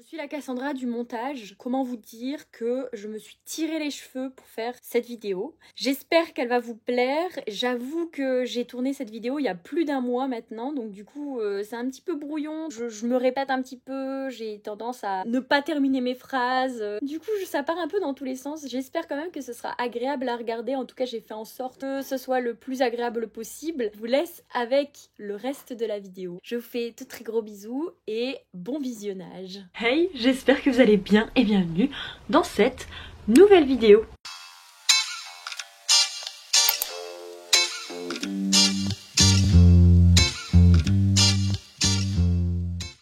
Je suis la Cassandra du montage. Comment vous dire que je me suis tiré les cheveux pour faire cette vidéo. J'espère qu'elle va vous plaire. J'avoue que j'ai tourné cette vidéo il y a plus d'un mois maintenant, donc du coup c'est un petit peu brouillon. Je me répète un petit peu, j'ai tendance à ne pas terminer mes phrases. Du coup ça part un peu dans tous les sens. J'espère quand même que ce sera agréable à regarder. En tout cas j'ai fait en sorte que ce soit le plus agréable possible. Je vous laisse avec le reste de la vidéo. Je vous fais de très gros bisous et bon visionnage. Hey, j'espère que vous allez bien et bienvenue dans cette nouvelle vidéo.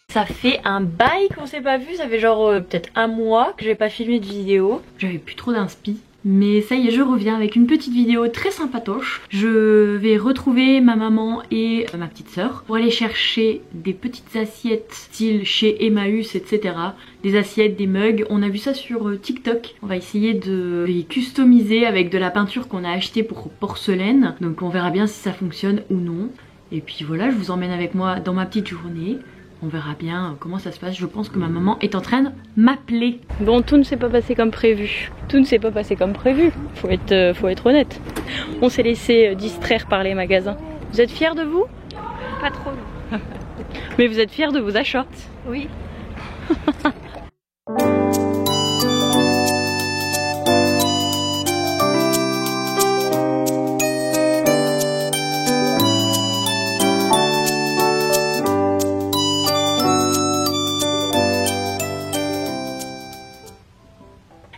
Ça fait un bail qu'on s'est pas vu, ça fait genre peut-être un mois que j'ai pas filmé de vidéo. J'avais plus trop d'inspi. Mais ça y est, je reviens avec une petite vidéo très sympatoche. Je vais retrouver ma maman et ma petite sœur pour aller chercher des petites assiettes style chez Emmaüs, etc. Des assiettes, des mugs. On a vu ça sur TikTok. On va essayer de les customiser avec de la peinture qu'on a achetée pour porcelaine. Donc on verra bien si ça fonctionne ou non. Et puis voilà, je vous emmène avec moi dans ma petite journée. On verra bien comment ça se passe. Je pense que ma maman est en train de m'appeler. Bon, tout ne s'est pas passé comme prévu. Tout ne s'est pas passé comme prévu. Faut être honnête. On s'est laissé distraire par les magasins. Vous êtes fiers de vous? Pas trop. Mais vous êtes fiers de vos achats? Oui.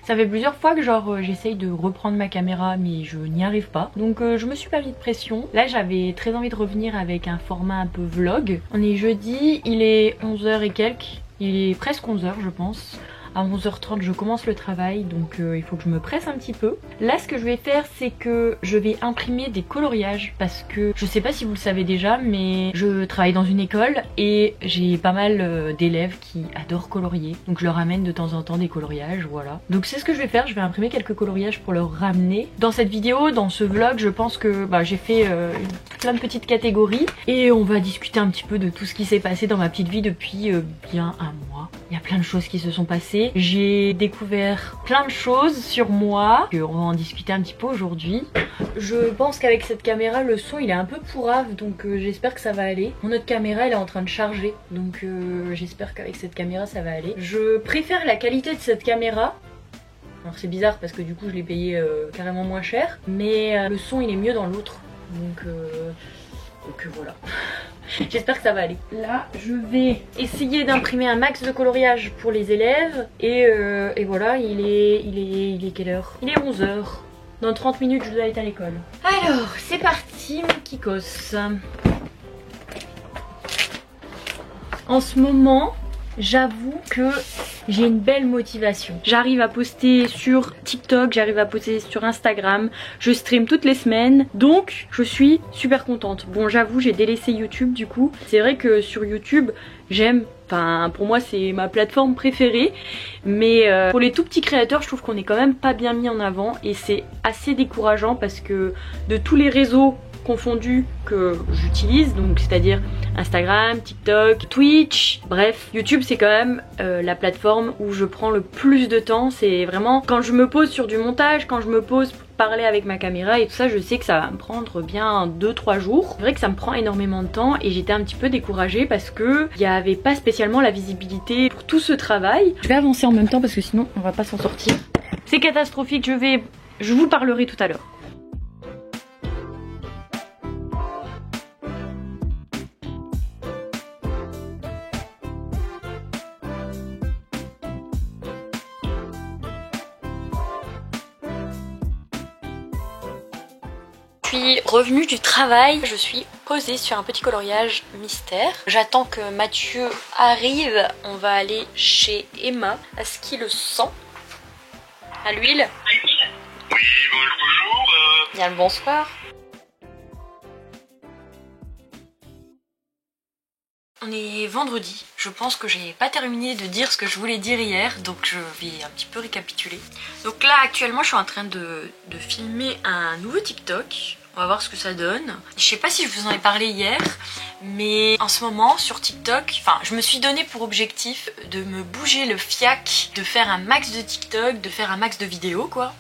Ça fait plusieurs fois que j'essaye de reprendre ma caméra mais je n'y arrive pas. Donc je me suis pas mis de pression. Là j'avais très envie de revenir avec un format un peu vlog. On est jeudi, il est 11h et quelques. Il est presque 11h je pense. À 11h30 je commence le travail donc il faut que je me presse un petit peu. Là ce que je vais faire c'est que je vais imprimer des coloriages parce que je sais pas si vous le savez déjà mais je travaille dans une école et j'ai pas mal d'élèves qui adorent colorier. Donc je leur amène de temps en temps des coloriages, voilà. Donc c'est ce que je vais faire, je vais imprimer quelques coloriages pour leur ramener. Dans cette vidéo, dans ce vlog, je pense que j'ai fait plein de petites catégories et on va discuter un petit peu de tout ce qui s'est passé dans ma petite vie depuis bien un mois. Il y a plein de choses qui se sont passées. J'ai découvert plein de choses sur moi. On va en discuter un petit peu aujourd'hui. Je pense qu'avec cette caméra, le son il est un peu pourrave, donc j'espère que ça va aller. Mon autre caméra elle est en train de charger, donc j'espère qu'avec cette caméra ça va aller. Je préfère la qualité de cette caméra. Alors c'est bizarre parce que du coup je l'ai payé carrément moins cher, mais le son il est mieux dans l'autre. Donc voilà. J'espère que ça va aller. Là, je vais essayer d'imprimer un max de coloriage pour les élèves. Et voilà, il est quelle heure? Il est 11h. Dans 30 minutes, je dois être à l'école. Alors, c'est parti, mon kikos. En ce moment, j'avoue que j'ai une belle motivation. J'arrive à poster sur TikTok, j'arrive à poster sur Instagram, je stream toutes les semaines, donc je suis super contente. Bon, j'avoue, j'ai délaissé YouTube du coup. C'est vrai que sur YouTube, j'aime, enfin pour moi c'est ma plateforme préférée, mais pour les tout petits créateurs, je trouve qu'on est quand même pas bien mis en avant et c'est assez décourageant parce que de tous les réseaux confondus que j'utilise, donc c'est-à-dire Instagram, TikTok, Twitch, bref, YouTube c'est quand même la plateforme où je prends le plus de temps. C'est vraiment quand je me pose sur du montage, quand je me pose pour parler avec ma caméra et tout ça, je sais que ça va me prendre bien 2-3 jours. C'est vrai que ça me prend énormément de temps et j'étais un petit peu découragée parce que il n'y avait pas spécialement la visibilité pour tout ce travail. Je vais avancer en même temps parce que sinon on va pas s'en sortir. C'est catastrophique, je vous parlerai tout à l'heure. Je suis revenue du travail, je suis posée sur un petit coloriage mystère. J'attends que Mathieu arrive, on va aller chez Emma. Est-ce qu'il le sent? À l'huile? Oui, bonjour. Bien le bonsoir. On est vendredi, je pense que j'ai pas terminé de dire ce que je voulais dire hier, donc je vais un petit peu récapituler. Donc là actuellement je suis en train de filmer un nouveau TikTok. On va voir ce que ça donne. Je sais pas si je vous en ai parlé hier, mais en ce moment sur TikTok, enfin je me suis donné pour objectif de me bouger le fiac, de faire un max de TikTok, de faire un max de vidéos quoi.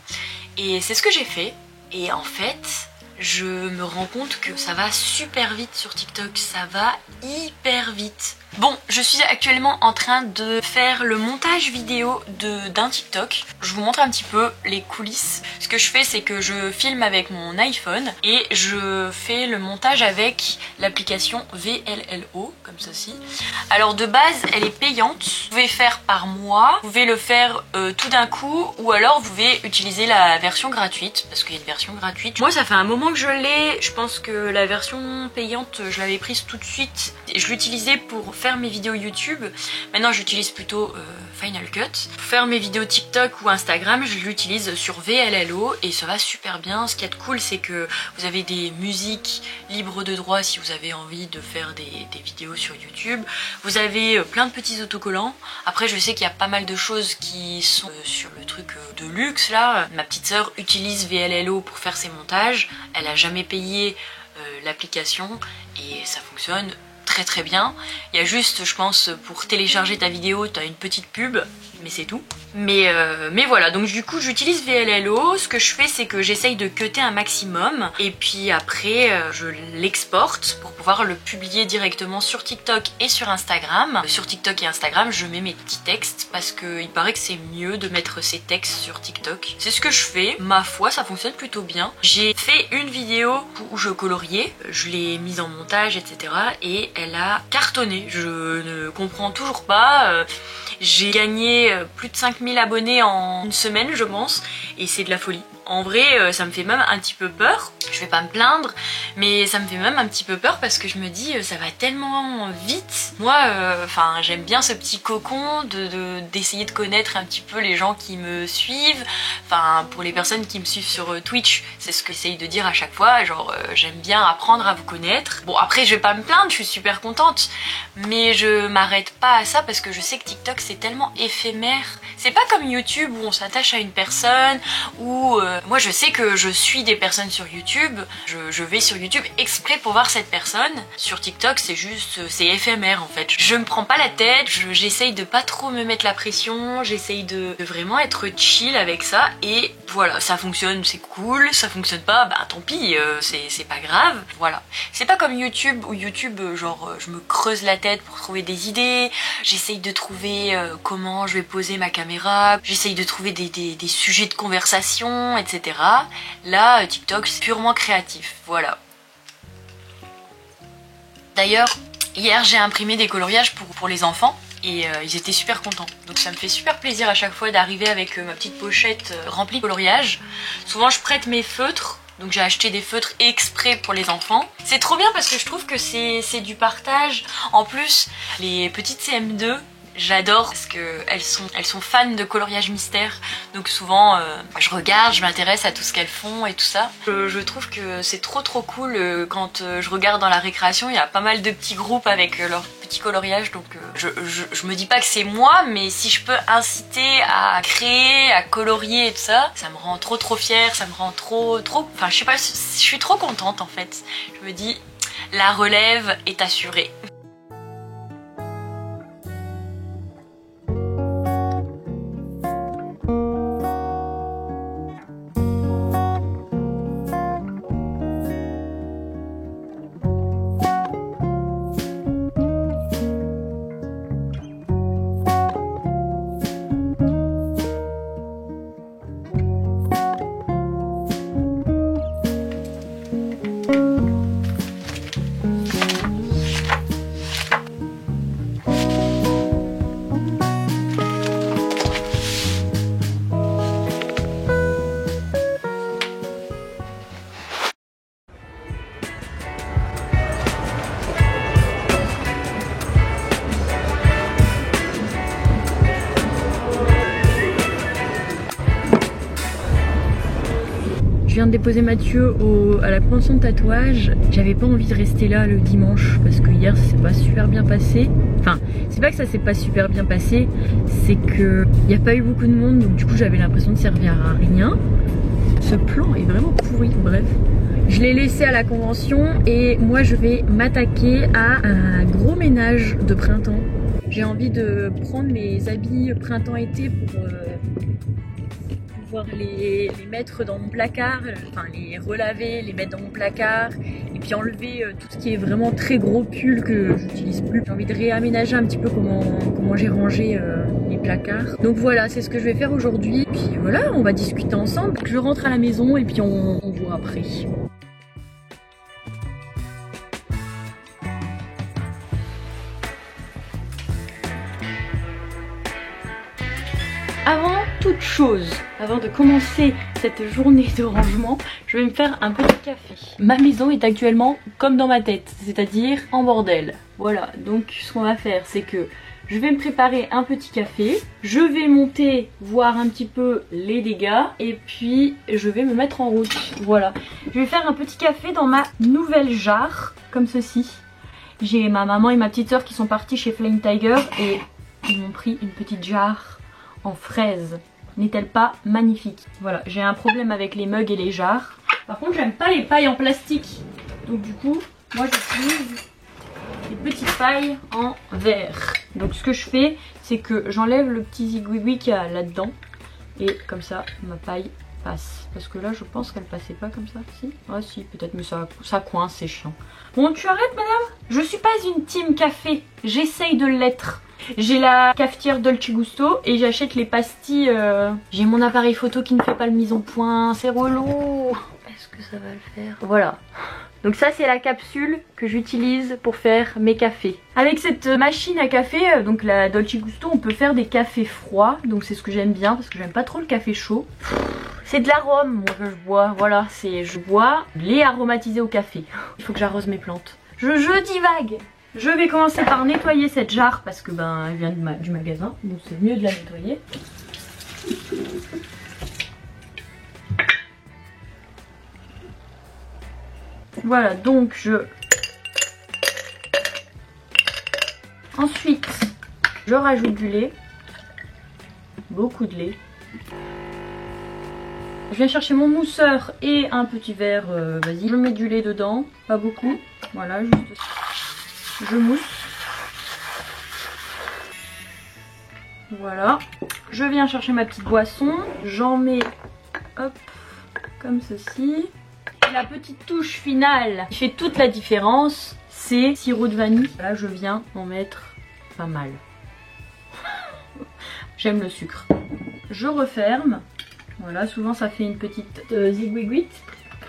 Et c'est ce que j'ai fait. Et en fait, je me rends compte que ça va super vite sur TikTok, ça va hyper vite. Bon, je suis actuellement en train de faire le montage vidéo d'un TikTok. Je vous montre un petit peu les coulisses. Ce que je fais, c'est que je filme avec mon iPhone et je fais le montage avec l'application VLLO, comme ceci. Alors de base, elle est payante. Vous pouvez faire par mois, vous pouvez le faire tout d'un coup, ou alors vous pouvez utiliser la version gratuite, parce qu'il y a une version gratuite. Moi, ça fait un moment que je l'ai. Je pense que la version payante, je l'avais prise tout de suite. Je l'utilisais pour faire mes vidéos YouTube. Maintenant j'utilise plutôt Final Cut. Pour faire mes vidéos TikTok ou Instagram, je l'utilise sur VLLO et ça va super bien. Ce qui est cool, c'est que vous avez des musiques libres de droit si vous avez envie de faire des vidéos sur YouTube. Vous avez plein de petits autocollants. Après je sais qu'il y a pas mal de choses qui sont sur le truc de luxe là. Ma petite sœur utilise VLLO pour faire ses montages. Elle a jamais payé l'application et ça fonctionne très bien. Il y a juste, je pense, pour télécharger ta vidéo, tu as une petite pub, mais c'est tout. Mais voilà, donc du coup j'utilise VLLO. Ce que je fais, c'est que j'essaye de cutter un maximum et puis après je l'exporte pour pouvoir le publier directement sur TikTok et sur Instagram. Sur TikTok et Instagram, je mets mes petits textes parce qu'il paraît que c'est mieux de mettre ces textes sur TikTok. C'est ce que je fais. Ma foi, ça fonctionne plutôt bien. J'ai fait une vidéo où je coloriais, je l'ai mise en montage, etc. et elle a cartonné. Je ne comprends toujours pas. J'ai gagné plus de 5000 abonnés en une semaine je pense et c'est de la folie. En vrai ça me fait même un petit peu peur, je vais pas me plaindre, mais ça me fait même un petit peu peur parce que je me dis ça va tellement vite. Moi enfin j'aime bien ce petit cocon d'essayer de connaître un petit peu les gens qui me suivent. Enfin pour les personnes qui me suivent sur Twitch, c'est ce que j'essaye de dire à chaque fois, genre j'aime bien apprendre à vous connaître. Bon après je vais pas me plaindre, je suis super contente, mais je m'arrête pas à ça parce que je sais que TikTok c'est tellement éphémère. C'est pas comme YouTube où on s'attache à une personne, où moi je sais que je suis des personnes sur YouTube, je vais sur YouTube exprès pour voir cette personne. Sur TikTok c'est juste, c'est éphémère en fait. Je me prends pas la tête, j'essaye de pas trop me mettre la pression, j'essaye de vraiment être chill avec ça et voilà, ça fonctionne, c'est cool, ça fonctionne pas, bah tant pis, c'est pas grave, voilà. C'est pas comme YouTube où YouTube genre je me creuse la tête pour trouver des idées, j'essaye de trouver comment je vais poser ma caméra, j'essaye de trouver des sujets de conversation, etc. Là, TikTok, c'est purement créatif, voilà. D'ailleurs, hier, j'ai imprimé des coloriages pour les enfants et ils étaient super contents. Donc ça me fait super plaisir à chaque fois d'arriver avec ma petite pochette remplie de coloriages. Souvent, je prête mes feutres. Donc j'ai acheté des feutres exprès pour les enfants. C'est trop bien parce que je trouve que c'est du partage. En plus, les petites CM2, j'adore parce qu'elles sont fans de coloriage mystère. Donc souvent, je regarde, je m'intéresse à tout ce qu'elles font et tout ça. Je trouve que c'est trop cool quand je regarde dans la récréation. Il y a pas mal de petits groupes avec leurs petits coloriages. Donc je me dis pas que c'est moi, mais si je peux inciter à créer, à colorier et tout ça, ça me rend trop fière, ça me rend trop... Enfin je sais pas, je suis trop contente en fait. Je me dis, la relève est assurée. Je viens de déposer Mathieu à la convention de tatouage. J'avais pas envie de rester là le dimanche parce que hier ça s'est pas super bien passé. Enfin, c'est pas que ça s'est pas super bien passé, c'est que il n'y a pas eu beaucoup de monde, donc du coup j'avais l'impression de servir à rien. Ce plan est vraiment pourri, bref. Je l'ai laissé à la convention et moi je vais m'attaquer à un gros ménage de printemps. J'ai envie de prendre mes habits printemps-été pour pouvoir les mettre dans mon placard, enfin les relaver, les mettre dans mon placard et puis enlever tout ce qui est vraiment très gros pull que j'utilise plus. J'ai envie de réaménager un petit peu comment j'ai rangé les placards. Donc voilà, c'est ce que je vais faire aujourd'hui. Puis voilà, on va discuter ensemble. Je rentre à la maison et puis on voit après. Avant toute chose, avant de commencer cette journée de rangement, je vais me faire un petit café. Ma maison est actuellement comme dans ma tête, c'est-à-dire en bordel. Voilà, donc ce qu'on va faire, c'est que je vais me préparer un petit café, je vais monter, voir un petit peu les dégâts, et puis je vais me mettre en route. Voilà, je vais faire un petit café dans ma nouvelle jarre, comme ceci. J'ai ma maman et ma petite soeur qui sont parties chez Flying Tiger, et ils m'ont pris une petite jarre en fraise. N'est-elle pas magnifique? Voilà, j'ai un problème avec les mugs et les jarres. Par contre, j'aime pas les pailles en plastique. Donc du coup, moi j'utilise des petites pailles en verre. Donc ce que je fais, c'est que j'enlève le petit zigouigoui qu'il y a là-dedans. Et comme ça, ma paille passe. Parce que là, je pense qu'elle passait pas comme ça. Si? Ah si, peut-être, mais ça coince, c'est chiant. Bon, tu arrêtes, madame? Je suis pas une team café. J'essaye de l'être. J'ai la cafetière Dolce Gusto et j'achète les pastilles. J'ai mon appareil photo qui ne fait pas le mise en point, c'est relou. Est-ce que ça va le faire? Voilà. Donc ça c'est la capsule que j'utilise pour faire mes cafés. Avec cette machine à café, donc la Dolce Gusto, on peut faire des cafés froids. Donc c'est ce que j'aime bien parce que j'aime pas trop le café chaud. C'est de l'arôme moi que je bois. Voilà, je bois de lait aromatisé au café. Il faut que j'arrose mes plantes. Je divague. Je vais commencer par nettoyer cette jarre parce que ben elle vient du magasin, donc c'est mieux de la nettoyer. Voilà, donc ensuite je rajoute du lait, beaucoup de lait. Je viens chercher mon mousseur et un petit verre, vas-y, je mets du lait dedans, pas beaucoup, voilà, juste. Je mousse. Voilà. Je viens chercher ma petite boisson. J'en mets, hop, comme ceci. Et la petite touche finale qui fait toute la différence, c'est sirop de vanille. Là, je viens en mettre pas mal. J'aime le sucre. Je referme. Voilà, souvent ça fait une petite zigouigouite.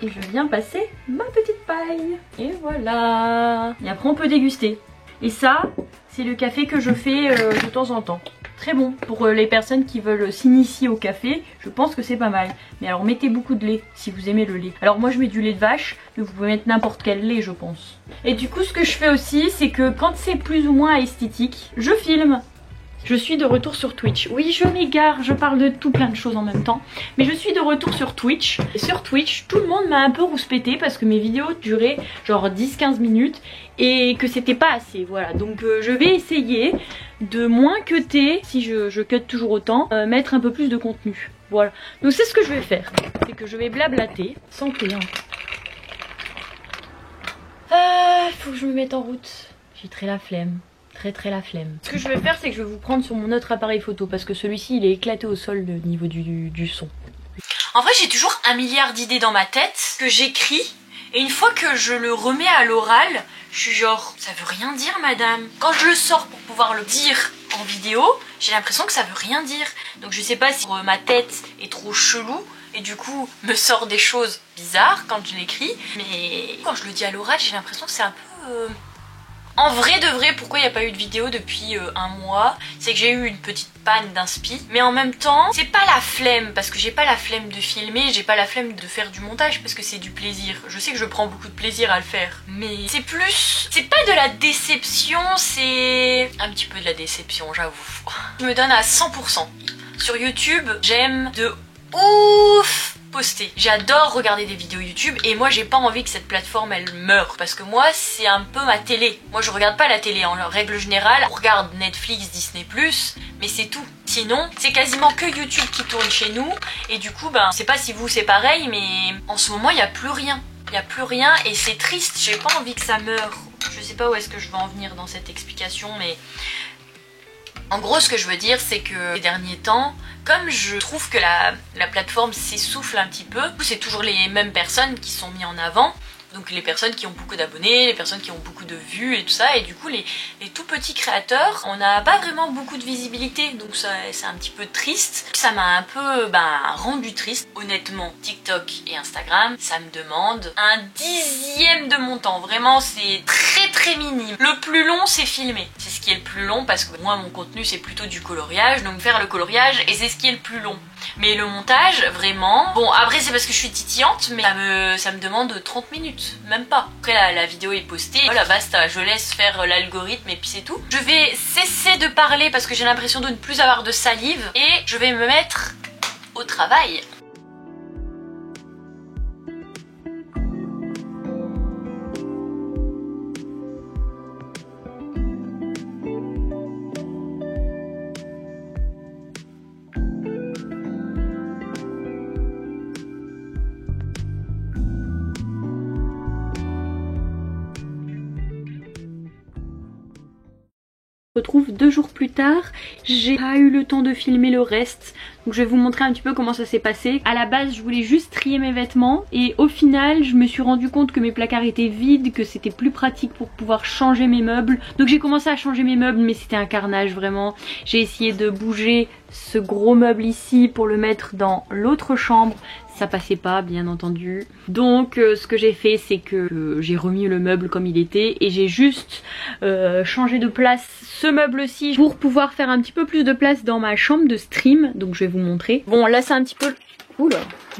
Et je viens passer ma petite paille. Et voilà. Et après on peut déguster. Et ça, c'est le café que je fais de temps en temps. Très bon pour les personnes qui veulent s'initier au café. Je pense que c'est pas mal. Mais alors mettez beaucoup de lait si vous aimez le lait. Alors moi je mets du lait de vache, mais vous pouvez mettre n'importe quel lait je pense. Et du coup ce que je fais aussi, c'est que quand c'est plus ou moins esthétique, je filme. Je suis de retour sur Twitch. Oui, je m'égare, je parle de tout plein de choses en même temps. Mais je suis de retour sur Twitch. Et sur Twitch, tout le monde m'a un peu rouspété parce que mes vidéos duraient genre 10-15 minutes et que c'était pas assez. Voilà, donc je vais essayer de moins cutter, si je cut toujours autant, mettre un peu plus de contenu. Voilà, donc c'est ce que je vais faire. C'est que je vais blablater, santé. Faut que je me mette en route. J'ai très la flemme. Très la flemme. Ce que je vais faire, c'est que je vais vous prendre sur mon autre appareil photo parce que celui-ci il est éclaté au sol au niveau du son. En vrai, j'ai toujours un milliard d'idées dans ma tête que j'écris et une fois que je le remets à l'oral, je suis genre ça veut rien dire madame. Quand je le sors pour pouvoir le dire en vidéo, j'ai l'impression que ça veut rien dire. Donc je sais pas si ma tête est trop chelou et du coup me sort des choses bizarres quand je l'écris, mais quand je le dis à l'oral, j'ai l'impression que c'est un peu... En vrai de vrai, pourquoi il n'y a pas eu de vidéo depuis un mois? C'est que j'ai eu une petite panne d'inspi. Mais en même temps, c'est pas la flemme. Parce que j'ai pas la flemme de filmer, j'ai pas la flemme de faire du montage parce que c'est du plaisir. Je sais que je prends beaucoup de plaisir à le faire. Mais c'est plus... C'est pas de la déception, c'est... Un petit peu de la déception, j'avoue. Je me donne à 100%. Sur YouTube, j'aime de ouf poster. J'adore regarder des vidéos YouTube et moi j'ai pas envie que cette plateforme elle meure parce que moi c'est un peu ma télé. Moi je regarde pas la télé en règle générale, on regarde Netflix, Disney+, mais c'est tout. Sinon c'est quasiment que YouTube qui tourne chez nous et du coup ben je sais pas si vous c'est pareil mais en ce moment il y a plus rien. Il n'y a plus rien et c'est triste, j'ai pas envie que ça meure. Je sais pas où est-ce que je vais en venir dans cette explication, mais en gros ce que je veux dire c'est que ces derniers temps, comme je trouve que la plateforme s'essouffle un petit peu, c'est toujours les mêmes personnes qui sont mises en avant. Donc les personnes qui ont beaucoup d'abonnés, les personnes qui ont beaucoup de vues et tout ça, et du coup les tout petits créateurs, on n'a pas vraiment beaucoup de visibilité, donc c'est un petit peu triste. Ça m'a un peu rendu triste. Honnêtement, TikTok et Instagram, ça me demande un dixième de mon temps, vraiment c'est très minime. Le plus long c'est filmer, c'est ce qui est le plus long parce que moi mon contenu c'est plutôt du coloriage, donc faire le coloriage et c'est ce qui est le plus long. Mais le montage, vraiment... Bon, après c'est parce que je suis titillante, mais ça me demande 30 minutes, même pas. Après la vidéo est postée, voilà basta, je laisse faire l'algorithme et puis c'est tout. Je vais cesser de parler parce que j'ai l'impression de ne plus avoir de salive et je vais me mettre au travail. Retrouve 2 jours plus tard, j'ai pas eu le temps de filmer le reste, donc je vais vous montrer un petit peu comment ça s'est passé. À la base je voulais juste trier mes vêtements et au final je me suis rendu compte que mes placards étaient vides, que c'était plus pratique pour pouvoir changer mes meubles, donc j'ai commencé à changer mes meubles mais c'était un carnage vraiment. J'ai essayé de bouger ce gros meuble ici pour le mettre dans l'autre chambre, ça passait pas bien entendu. Donc ce que j'ai fait c'est que j'ai remis le meuble comme il était et j'ai juste changé de place ce meuble-ci pour pouvoir faire un petit peu plus de place dans ma chambre de stream. Donc je vais vous montrer. Bon là c'est un petit peu... Oula,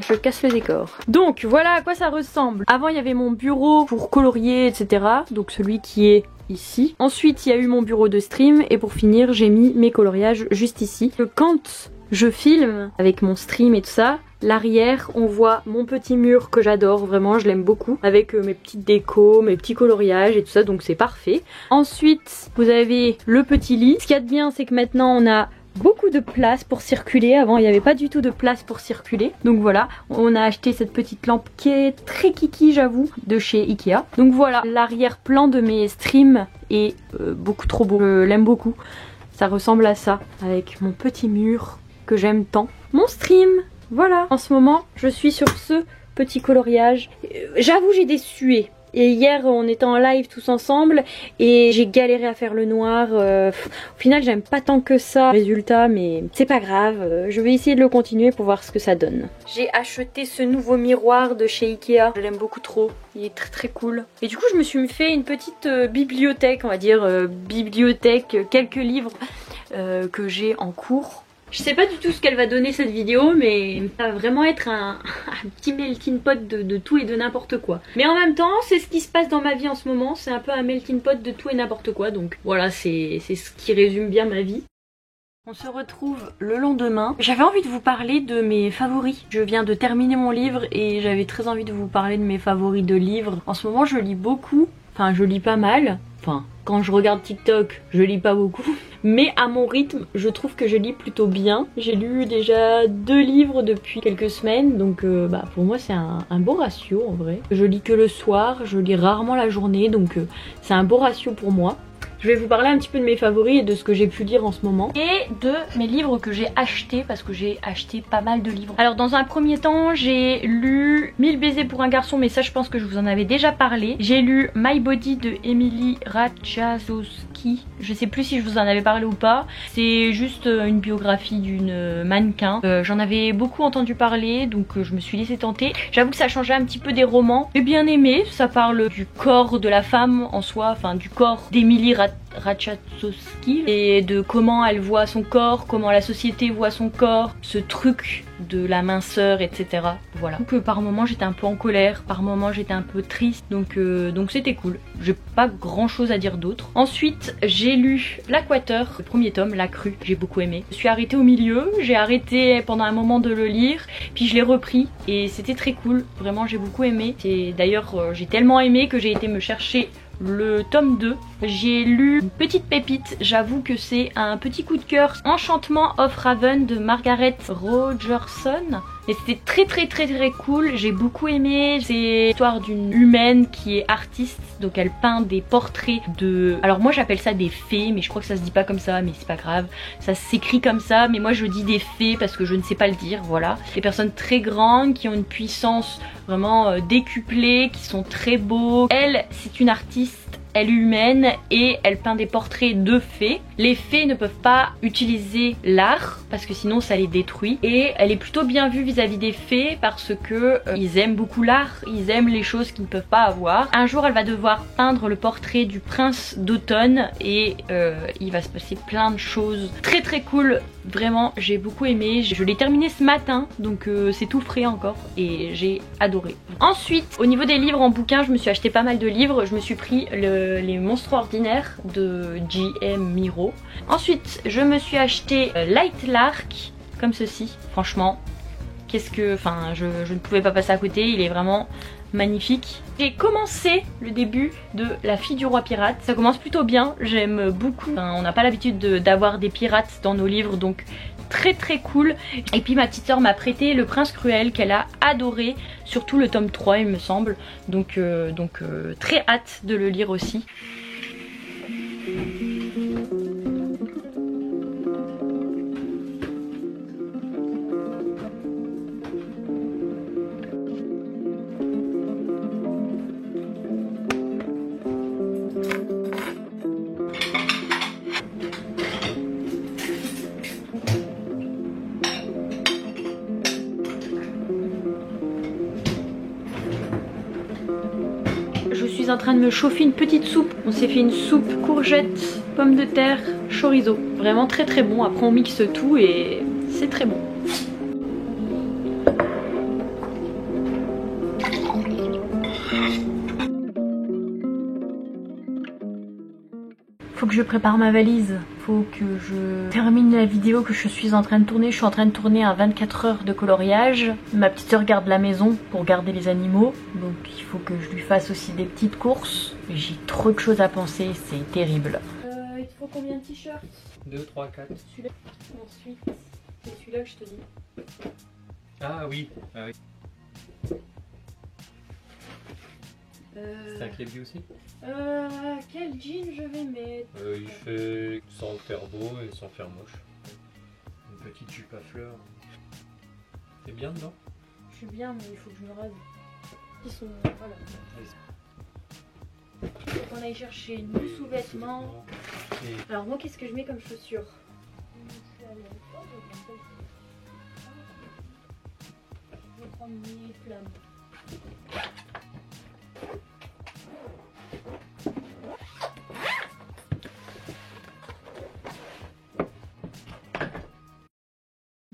je casse le décor. Donc voilà à quoi ça ressemble. Avant il y avait mon bureau pour colorier etc. Donc celui qui est ici. Ensuite il y a eu mon bureau de stream et pour finir j'ai mis mes coloriages juste ici. Quand je filme avec mon stream et tout ça, l'arrière on voit mon petit mur que j'adore, vraiment je l'aime beaucoup, avec mes petites décos, mes petits coloriages et tout ça, donc c'est parfait. Ensuite vous avez le petit lit. Ce qu'il y a de bien c'est que maintenant on a beaucoup de place pour circuler. Avant il n'y avait pas du tout de place pour circuler, donc voilà, on a acheté cette petite lampe qui est très kiki j'avoue, de chez Ikea. Donc voilà, l'arrière-plan de mes streams est beaucoup trop beau, je l'aime beaucoup. Ça ressemble à ça, avec mon petit mur que j'aime tant. Mon stream, voilà. En ce moment, je suis sur ce petit coloriage. J'avoue, j'ai des suées. Et hier, on était en live tous ensemble et j'ai galéré à faire le noir. Au final, j'aime pas tant que ça le résultat, mais c'est pas grave. Je vais essayer de le continuer pour voir ce que ça donne. J'ai acheté ce nouveau miroir de chez Ikea. Je l'aime beaucoup trop. Il est très cool. Et du coup, je me suis fait une petite bibliothèque, on va dire bibliothèque, quelques livres que j'ai en cours. Je sais pas du tout ce qu'elle va donner cette vidéo, mais ça va vraiment être un petit melting pot de tout et de n'importe quoi. Mais en même temps, c'est ce qui se passe dans ma vie en ce moment, c'est un peu un melting pot de tout et n'importe quoi, donc voilà, c'est ce qui résume bien ma vie. On se retrouve le lendemain. J'avais envie de vous parler de mes favoris. Je viens de terminer mon livre et j'avais très envie de vous parler de mes favoris de livres. En ce moment, je lis beaucoup, enfin je lis pas mal, enfin... Quand je regarde TikTok, je lis pas beaucoup. Mais à mon rythme, je trouve que je lis plutôt bien. J'ai lu déjà 2 livres depuis quelques semaines. Donc pour moi c'est un beau ratio en vrai. Je lis que le soir, je lis rarement la journée. Donc c'est un beau ratio pour moi. Je vais vous parler un petit peu de mes favoris et de ce que j'ai pu lire en ce moment. Et de mes livres que j'ai achetés, parce que j'ai acheté pas mal de livres. Alors dans un premier temps, j'ai lu 1000 baisers pour un garçon, mais ça je pense que je vous en avais déjà parlé. J'ai lu My Body de Emily Ratajkowski. Je sais plus si je vous en avais parlé ou pas. C'est juste une biographie d'une mannequin. J'en avais beaucoup entendu parler, donc je me suis laissée tenter. J'avoue que ça changeait un petit peu des romans. J'ai bien aimé, ça parle du corps de la femme en soi, enfin du corps d'Emily Ratajkowski et de comment elle voit son corps, comment la société voit son corps, ce truc de la minceur, etc. Voilà. Donc par moments j'étais un peu en colère, par moments j'étais un peu triste, donc c'était cool. J'ai pas grand chose à dire d'autre. Ensuite j'ai lu L'Aquateur, le premier tome, La Crue, j'ai beaucoup aimé. Je suis arrêtée au milieu, j'ai arrêté pendant un moment de le lire, puis je l'ai repris et c'était très cool, vraiment j'ai beaucoup aimé. D'ailleurs j'ai tellement aimé que j'ai été me chercher le tome 2. J'ai lu une petite pépite, j'avoue que c'est un petit coup de cœur. Enchantement of Raven de Margaret Rogerson. Et c'était très cool, j'ai beaucoup aimé. C'est l'histoire d'une humaine qui est artiste, donc elle peint des portraits de... Alors moi j'appelle ça des fées, mais je crois que ça se dit pas comme ça, mais c'est pas grave. Ça s'écrit comme ça, mais moi je dis des fées parce que je ne sais pas le dire, voilà. Des personnes très grandes, qui ont une puissance vraiment décuplée, qui sont très beaux. Elle, c'est une artiste. Elle est humaine et elle peint des portraits de fées. Les fées ne peuvent pas utiliser l'art parce que sinon ça les détruit. Et elle est plutôt bien vue vis-à-vis des fées parce que ils aiment beaucoup l'art, ils aiment les choses qu'ils ne peuvent pas avoir. Un jour elle va devoir peindre le portrait du prince d'automne et il va se passer plein de choses très cool. Vraiment j'ai beaucoup aimé. Je l'ai terminé ce matin donc c'est tout frais encore et j'ai adoré. Ensuite au niveau des livres en bouquin, je me suis acheté pas mal de livres. Je me suis pris les monstres ordinaires de J.M. Miro. Ensuite je me suis acheté Light Lark comme ceci. Franchement qu'est-ce que... Enfin je ne pouvais pas passer à côté, il est vraiment magnifique. J'ai commencé le début de La fille du roi pirate. Ça commence plutôt bien, j'aime beaucoup. Enfin, on n'a pas l'habitude d'avoir des pirates dans nos livres donc très cool. Et puis ma petite soeur m'a prêté Le Prince Cruel qu'elle a adoré, surtout le tome 3 il me semble. Donc très hâte de le lire aussi. Je suis en train de me chauffer une petite soupe. On s'est fait une soupe courgettes, pommes de terre, chorizo. Vraiment très bon. Après on mixe tout et c'est très bon. Faut que je prépare ma valise. Faut que je termine la vidéo que je suis en train de tourner. Je suis en train de tourner à 24 heures de coloriage. Ma petite soeur garde la maison pour garder les animaux. Donc il faut que je lui fasse aussi des petites courses. J'ai trop de choses à penser, c'est terrible. Il te faut combien de t-shirts? 2, 3, 4. Celui-là. Ensuite, c'est celui-là que je te dis. Ah oui, ah oui. C'est un Kelby aussi? Quel jean je vais mettre? Il fait sans faire beau et sans faire moche. Une petite jupe à fleurs. T'es bien dedans? Je suis bien mais il faut que je me rase. Ils sont... voilà. Il faut qu'on aille chercher nos sous-vêtements. Alors moi qu'est-ce que je mets comme chaussures? Je vais prendre mes flammes.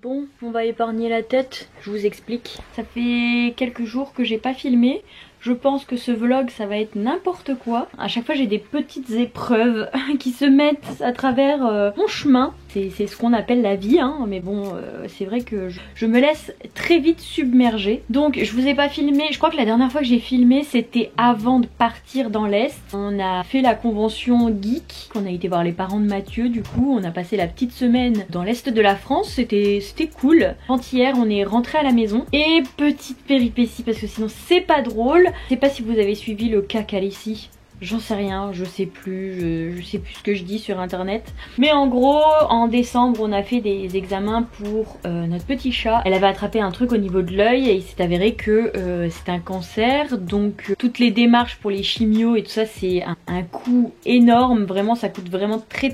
Bon, on va épargner la tête, je vous explique. Ça fait quelques jours que j'ai pas filmé. Je pense que ce vlog ça va être n'importe quoi. À chaque fois j'ai des petites épreuves qui se mettent à travers mon chemin. C'est ce qu'on appelle la vie hein. Mais bon c'est vrai que je me laisse très vite submerger. Donc je vous ai pas filmé, je crois que la dernière fois que j'ai filmé c'était avant de partir dans l'Est. On a fait la convention geek, on a été voir les parents de Mathieu. Du coup on a passé la petite semaine dans l'Est de la France, c'était cool. Avant-hier on est rentré à la maison. Et petite péripétie parce que sinon c'est pas drôle. Je sais pas si vous avez suivi le cas Khaleesi. J'en sais rien, je sais plus, je sais plus ce que je dis sur internet. Mais en gros, en décembre, on a fait des examens pour notre petit chat. Elle avait attrapé un truc au niveau de l'œil et il s'est avéré que c'est un cancer. Donc toutes les démarches pour les chimios et tout ça, c'est un coût énorme. Vraiment, ça coûte vraiment très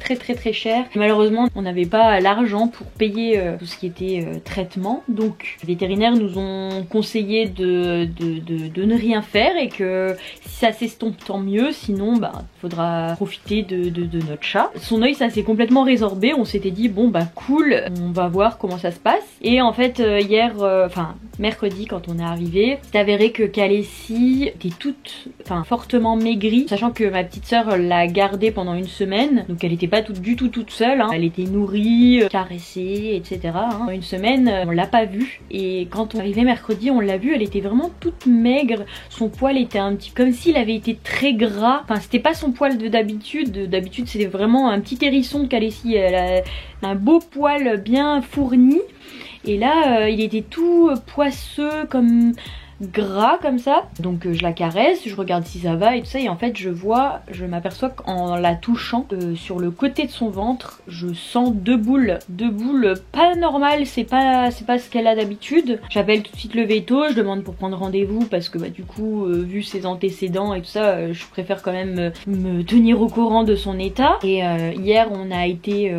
cher. Et malheureusement, on n'avait pas l'argent pour payer tout ce qui était traitement. Donc les vétérinaires nous ont conseillé de ne rien faire et que si ça s'estompe, tant mieux. Sinon bah faudra profiter de notre chat. Son œil ça s'est complètement résorbé. On s'était dit bon bah cool, on va voir comment ça se passe. Et en fait hier, enfin mercredi quand on est arrivé, c'est avéré que Khaleesi était fortement maigrie. Sachant que ma petite soeur l'a gardée pendant une semaine. Donc elle était pas du tout toute seule hein. Elle était nourrie, caressée etc hein. Une semaine on l'a pas vue. Et quand on est arrivé mercredi on l'a vue, elle était vraiment toute maigre. Son poil était un petit comme s'il avait été très gras. Enfin c'était pas son poil d'habitude. D'habitude c'était vraiment un petit hérisson de Khaleesi. Elle a un beau poil bien fourni. Et là il était tout poisseux, comme gras comme ça, donc je la caresse, je regarde si ça va et tout ça, et en fait je m'aperçois qu'en la touchant sur le côté de son ventre, je sens deux boules pas normales, c'est pas ce qu'elle a d'habitude. J'appelle tout de suite le veto, je demande pour prendre rendez-vous parce que bah du coup vu ses antécédents et tout ça, je préfère quand même me tenir au courant de son état. Et hier on a été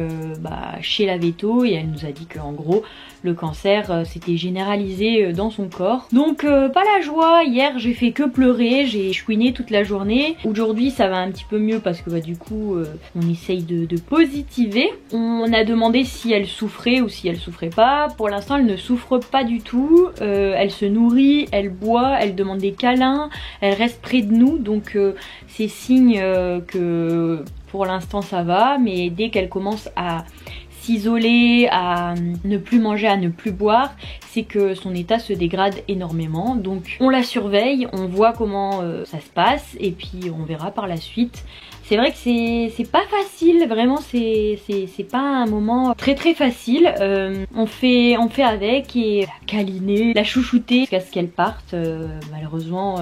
chez la veto et elle nous a dit que en gros le cancer s'était généralisé dans son corps. Donc pas la joie, hier j'ai fait que pleurer, j'ai chouiné toute la journée. Aujourd'hui ça va un petit peu mieux parce que bah du coup on essaye de positiver. On a demandé si elle souffrait ou si elle souffrait pas. Pour l'instant elle ne souffre pas du tout, elle se nourrit, elle boit, elle demande des câlins, elle reste près de nous, donc c'est signe que pour l'instant ça va, mais dès qu'elle commence à s'isoler, à ne plus manger, à ne plus boire, c'est que son état se dégrade énormément. Donc on la surveille, on voit comment ça se passe et puis on verra par la suite. C'est vrai que c'est pas facile, vraiment c'est pas un moment très facile. On fait avec et la câliner, la chouchouter jusqu'à ce qu'elle parte. Malheureusement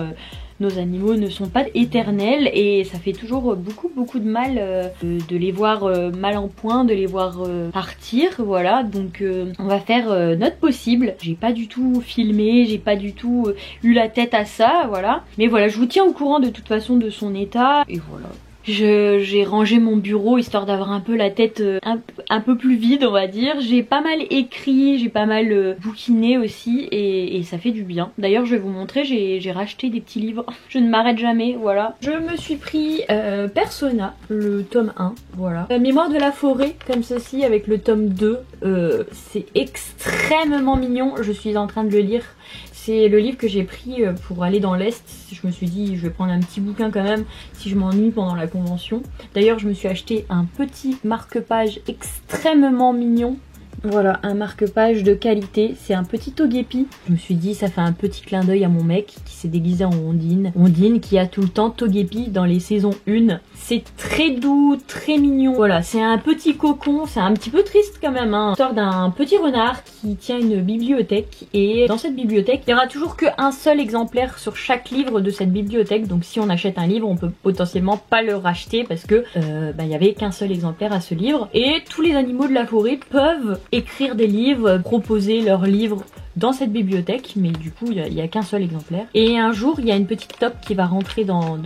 nos animaux ne sont pas éternels et ça fait toujours beaucoup de mal de les voir mal en point, de les voir partir, voilà. Donc on va faire notre possible. J'ai pas du tout filmé, j'ai pas du tout eu la tête à ça, voilà. Mais voilà, je vous tiens au courant de toute façon de son état et voilà. J'ai rangé mon bureau histoire d'avoir un peu la tête un peu plus vide, on va dire. J'ai pas mal écrit, j'ai pas mal bouquiné aussi et ça fait du bien. D'ailleurs je vais vous montrer, j'ai racheté des petits livres. Je ne m'arrête jamais, voilà. Je me suis pris Persona, le tome 1, voilà. La mémoire de la forêt, comme ceci, avec le tome 2. C'est extrêmement mignon, je suis en train de le lire. C'est le livre que j'ai pris pour aller dans l'Est. Je me suis dit je vais prendre un petit bouquin quand même si je m'ennuie pendant la convention. D'ailleurs je me suis acheté un petit marque-page extrêmement mignon. Voilà, un marque-page de qualité, c'est un petit Togepi. Je me suis dit ça fait un petit clin d'œil à mon mec qui s'est déguisé en Ondine. Ondine qui a tout le temps Togepi dans les saisons 1. C'est très doux, très mignon. Voilà, c'est un petit cocon, c'est un petit peu triste quand même, hein. L'histoire d'un petit renard qui tient une bibliothèque et dans cette bibliothèque, il n'y aura toujours qu'un seul exemplaire sur chaque livre de cette bibliothèque. Donc si on achète un livre, on peut potentiellement pas le racheter parce que il y avait qu'un seul exemplaire à ce livre. Et tous les animaux de la forêt peuvent écrire des livres, proposer leurs livres dans cette bibliothèque, mais du coup il n'y a qu'un seul exemplaire. Et un jour il y a une petite taupe qui va rentrer dans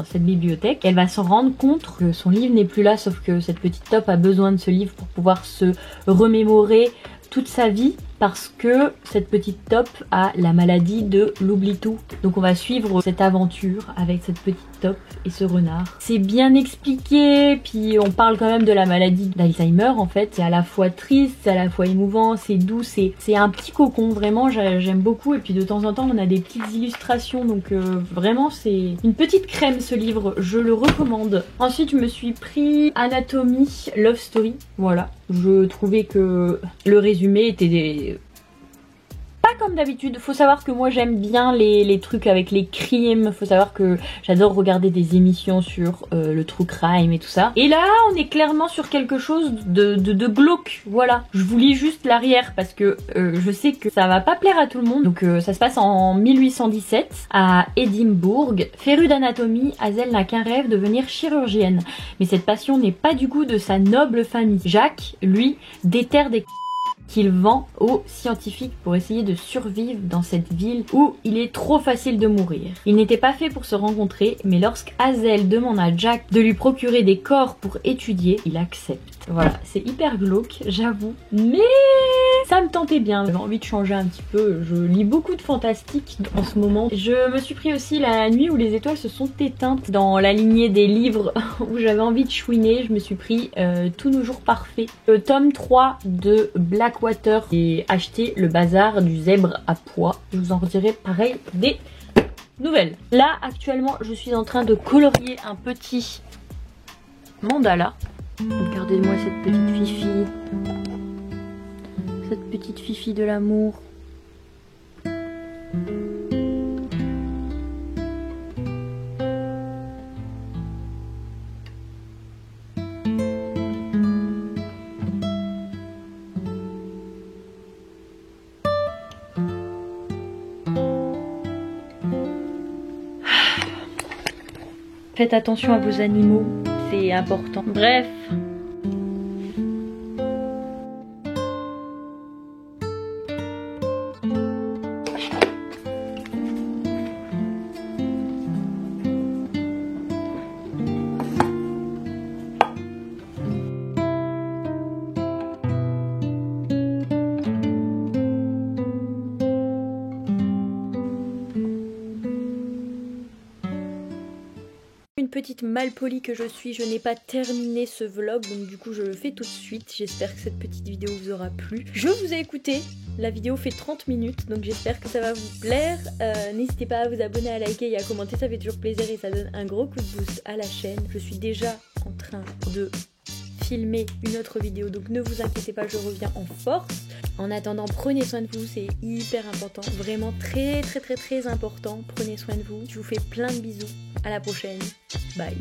cette bibliothèque. Elle va s'en rendre compte que son livre n'est plus là, sauf que cette petite taupe a besoin de ce livre pour pouvoir se remémorer toute sa vie, parce que cette petite taupe a la maladie de l'oubli-tout. Donc on va suivre cette aventure avec cette petite taupe et ce renard. C'est bien expliqué, puis on parle quand même de la maladie d'Alzheimer en fait. C'est à la fois triste, c'est à la fois émouvant, c'est doux, c'est un petit cocon, vraiment j'aime beaucoup. Et puis de temps en temps on a des petites illustrations, donc vraiment c'est une petite crème ce livre, je le recommande. Ensuite je me suis pris Anatomie Love Story, voilà. Je trouvais que le résumé était pas comme d'habitude. Faut savoir que moi j'aime bien les trucs avec les crimes. Faut savoir que j'adore regarder des émissions sur le true crime et tout ça. Et là on est clairement sur quelque chose de glauque. Voilà. Je vous lis juste l'arrière parce que je sais que ça va pas plaire à tout le monde. Donc ça se passe en 1817 à Édimbourg. Férue d'anatomie, Hazel n'a qu'un rêve, devenir chirurgienne. Mais cette passion n'est pas du goût de sa noble famille. Jacques, lui, déterre des qu'il vend aux scientifiques pour essayer de survivre dans cette ville où il est trop facile de mourir. Ils n'étaient pas faits pour se rencontrer, mais lorsque Hazel demande à Jack de lui procurer des corps pour étudier, il accepte. Voilà, c'est hyper glauque, j'avoue, mais ça me tentait bien. J'avais envie de changer un petit peu. Je lis beaucoup de fantastique en ce moment. Je me suis pris aussi La nuit où les étoiles se sont éteintes. Dans la lignée des livres où j'avais envie de chouiner, je me suis pris Tous nos jours parfaits. Le tome 3 de Blackwater. J'ai acheté Le bazar du zèbre à pois. Je vous en redirai pareil des nouvelles. Là, actuellement, je suis en train de colorier un petit mandala. Regardez-moi cette petite fifi. Cette petite fifi de l'amour. Faites attention à vos animaux, c'est important. Bref. Une petite malpolie que je suis, je n'ai pas terminé ce vlog, donc du coup je le fais tout de suite. J'espère que cette petite vidéo vous aura plu. Je vous ai écouté, la vidéo fait 30 minutes, donc j'espère que ça va vous plaire. N'hésitez pas à vous abonner, à liker et à commenter, ça fait toujours plaisir et ça donne un gros coup de boost à la chaîne. Je suis déjà en train de filmer une autre vidéo, donc ne vous inquiétez pas, je reviens en force. En attendant, prenez soin de vous, c'est hyper important, vraiment très important. Prenez soin de vous, je vous fais plein de bisous, à la prochaine, bye.